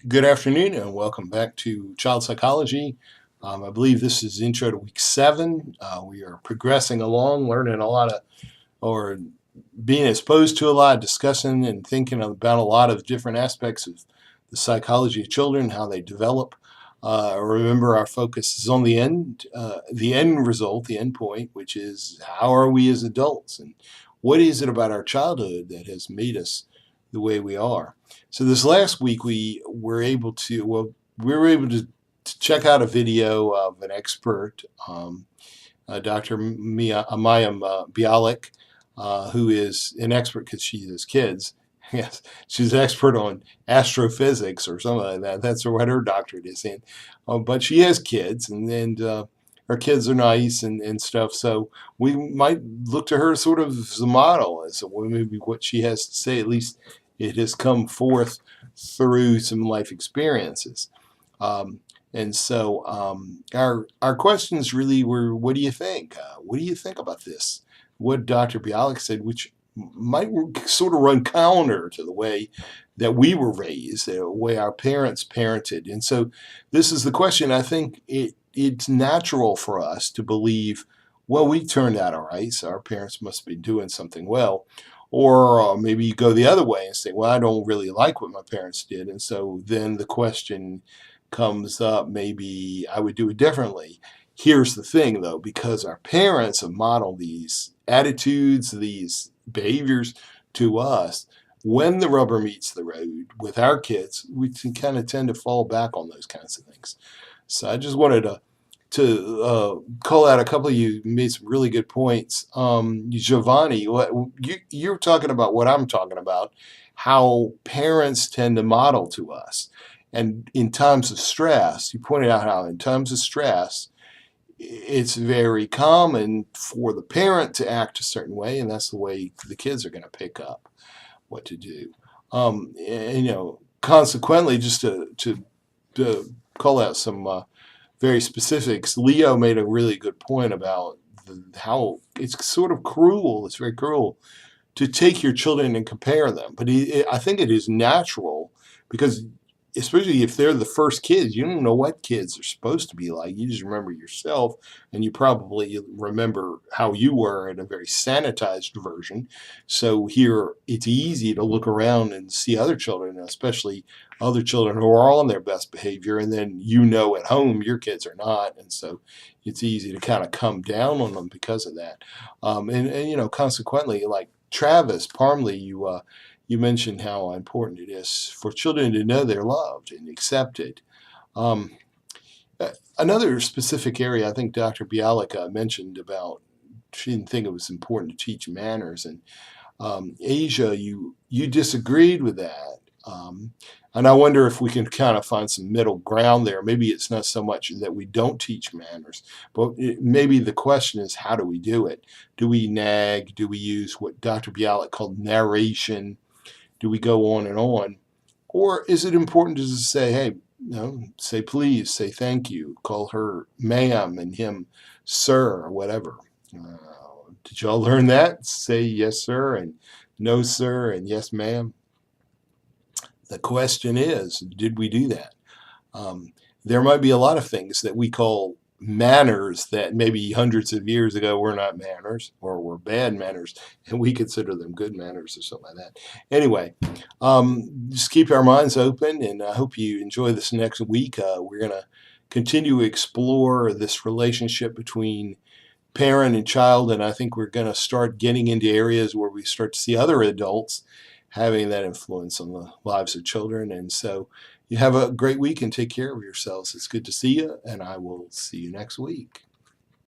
Good afternoon and welcome back to Child Psychology. I believe this is intro to week 7. We are progressing along, learning a lot of, or being exposed to a lot, discussing and thinking about a lot of different aspects of the psychology of children, how they develop. Remember, our focus is on the end result, the end point, which is how are we as adults and what is it about our childhood that has made us the way we are. So this last week we were able to check out a video of an expert, Dr. Amayam Bialik, who is an expert because she has kids. Yes, she's an expert on astrophysics or something like that. That's what her doctorate is in. But she has kids, and her kids are nice and stuff. So we might look to her sort of as a model, as maybe what she has to say. At least it has come forth through some life experiences. Our questions really were, what do you think? What do you think about this? What Dr. Bialik said, which might sort of run counter to the way that we were raised, the way our parents parented. And so this is the question. I think it's natural for us to believe, well, we turned out all right, so our parents must be doing something well. Or maybe you go the other way and say, well, I don't really like what my parents did. And so then the question comes up, maybe I would do it differently. Here's the thing, though, because our parents have modeled these attitudes, these behaviors to us, when the rubber meets the road with our kids, we can kind of tend to fall back on those kinds of things. So I just wanted to call out a couple of you made some really good points. Giovanni, you're talking about what I'm talking about, how parents tend to model to us. And in times of stress, you pointed out how in times of stress, it's very common for the parent to act a certain way, and that's the way the kids are going to pick up what to do. Consequently, just to call out some very specifics, Leo made a really good point about how it's sort of cruel. It's very cruel to take your children and compare them. But I think it is natural because, especially if they're the first kids, you don't know what kids are supposed to be like. You just remember yourself, and you probably remember how you were in a very sanitized version. So here, it's easy to look around and see other children, especially other children who are on their best behavior, and then at home your kids are not, and so it's easy to kind of come down on them because of that. Consequently, like Travis Parmley, you mentioned how important it is for children to know they're loved and accepted. Another specific area I think Dr. Bialik mentioned about, she didn't think it was important to teach manners. And Asia, you disagreed with that. And I wonder if we can kind of find some middle ground there. Maybe it's not so much that we don't teach manners, but maybe the question is, how do we do it? Do we nag? Do we use what Dr. Bialik called narration? Do we go on and on? Or is it important to just say, hey, say please, say thank you, call her ma'am and him sir or whatever. Did y'all learn that? Say yes, sir, and no, sir, and yes, ma'am. The question is, did we do that? There might be a lot of things that we call manners that maybe hundreds of years ago were not manners or were bad manners, and we consider them good manners or something like that. Anyway, just keep our minds open, and I hope you enjoy this next week. We're going to continue to explore this relationship between parent and child, and I think we're going to start getting into areas where we start to see other adults having that influence on the lives of children. And so you have a great week and take care of yourselves. It's good to see you, and I will see you next week.